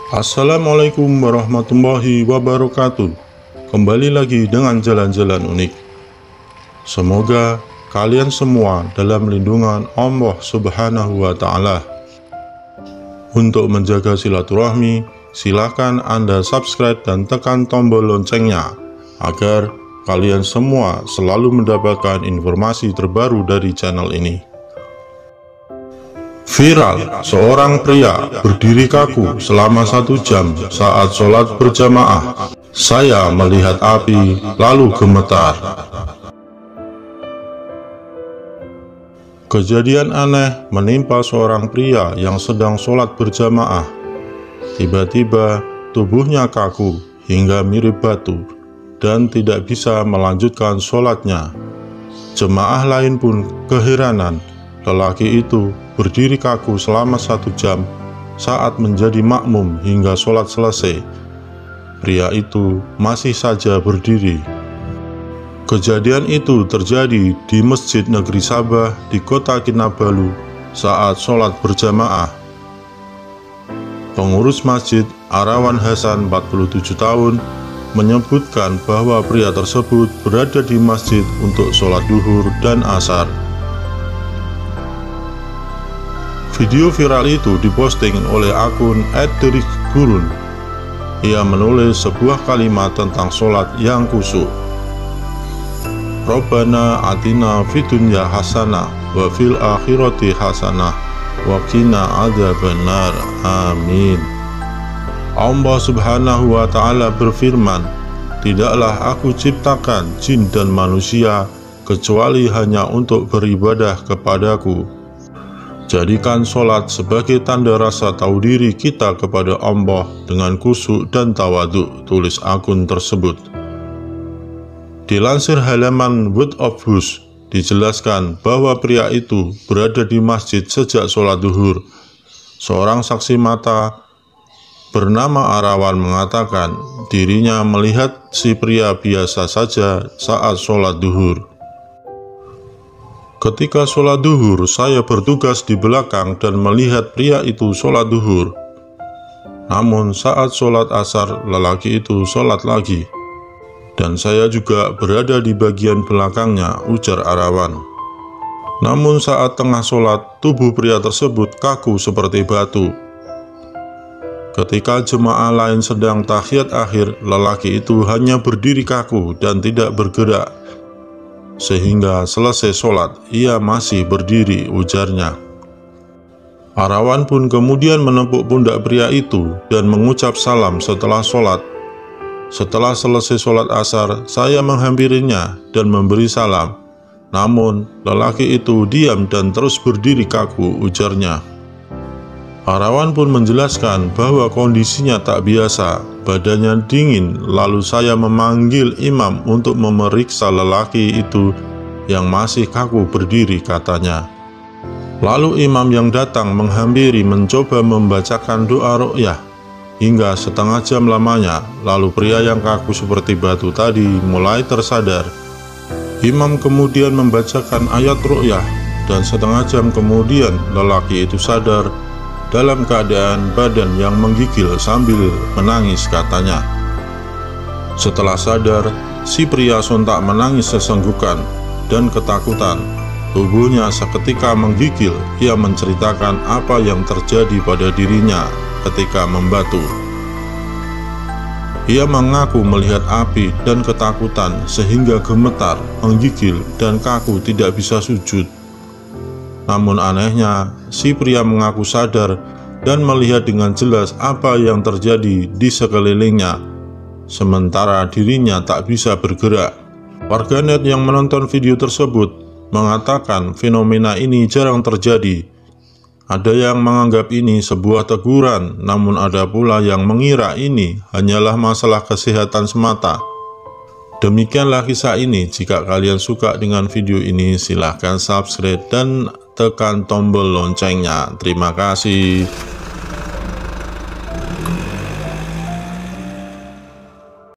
Assalamualaikum warahmatullahi wabarakatuh. Kembali lagi dengan jalan-jalan unik. Semoga kalian semua dalam lindungan Allah Subhanahu wa Ta'ala. Untuk menjaga silaturahmi, silakan Anda subscribe dan tekan tombol loncengnya agar kalian semua selalu mendapatkan informasi terbaru dari channel ini. Viral, seorang pria berdiri kaku selama 1 jam saat sholat berjamaah. Saya melihat api lalu gemetar. Kejadian aneh menimpa seorang pria yang sedang sholat berjamaah. Tiba-tiba tubuhnya kaku hingga mirip batu dan tidak bisa melanjutkan sholatnya. Jemaah lain pun keheranan. Lelaki itu berdiri kaku selama 1 jam saat menjadi makmum hingga sholat selesai. Pria itu masih saja berdiri. Kejadian itu terjadi di Masjid Negeri Sabah di Kota Kinabalu saat sholat berjamaah. Pengurus masjid, Arawan Hasan 47 tahun, menyebutkan bahwa pria tersebut berada di masjid untuk sholat duhur dan asar. Video viral itu diposting oleh akun @derikgurun. Ia menulis sebuah kalimat tentang sholat yang khusyuk. Rabbana atina fid dunya hasanah wa fil akhirati hasanah wa qina adzabannar. Amin. Allah Subhanahu wa Ta'ala berfirman, "Tidaklah aku ciptakan jin dan manusia kecuali hanya untuk beribadah kepadaku. Jadikan sholat sebagai tanda rasa tahu diri kita kepada Allah dengan khusyuk dan tawadhu," tulis akun tersebut. Dilansir halaman Word of Bus, dijelaskan bahwa pria itu berada di masjid sejak sholat duhur. Seorang saksi mata bernama Arawan mengatakan dirinya melihat si pria biasa saja saat sholat duhur. Ketika sholat duhur, saya bertugas di belakang dan melihat pria itu sholat duhur. Namun saat sholat asar, lelaki itu sholat lagi. Dan saya juga berada di bagian belakangnya, ujar Arawan. Namun saat tengah sholat, tubuh pria tersebut kaku seperti batu. Ketika jemaah lain sedang tahiyat akhir, lelaki itu hanya berdiri kaku dan tidak bergerak. Sehingga selesai sholat, ia masih berdiri, ujarnya. Arawan pun kemudian menepuk pundak pria itu dan mengucap salam setelah sholat. Setelah selesai sholat asar, saya menghampirinya dan memberi salam. Namun, lelaki itu diam dan terus berdiri kaku, ujarnya. Arawan pun menjelaskan bahwa kondisinya tak biasa, badannya dingin, lalu saya memanggil imam untuk memeriksa lelaki itu yang masih kaku berdiri, katanya. Lalu imam yang datang menghampiri mencoba membacakan doa ruqyah hingga setengah jam lamanya, lalu pria yang kaku seperti batu tadi mulai tersadar. Imam kemudian membacakan ayat ruqyah dan setengah jam kemudian lelaki itu sadar dalam keadaan badan yang menggigil sambil menangis, katanya. Setelah sadar, si pria sontak menangis sesenggukan dan ketakutan. Tubuhnya seketika menggigil. Ia menceritakan apa yang terjadi pada dirinya ketika membatu. Ia mengaku melihat api dan ketakutan sehingga gemetar, menggigil, dan kaku tidak bisa sujud. Namun anehnya, si pria mengaku sadar dan melihat dengan jelas apa yang terjadi di sekelilingnya, sementara dirinya tak bisa bergerak. Warganet yang menonton video tersebut mengatakan fenomena ini jarang terjadi. Ada yang menganggap ini sebuah teguran, namun ada pula yang mengira ini hanyalah masalah kesehatan semata. Demikianlah kisah ini. Jika kalian suka dengan video ini, silahkan subscribe dan tekan tombol loncengnya. Terima kasih.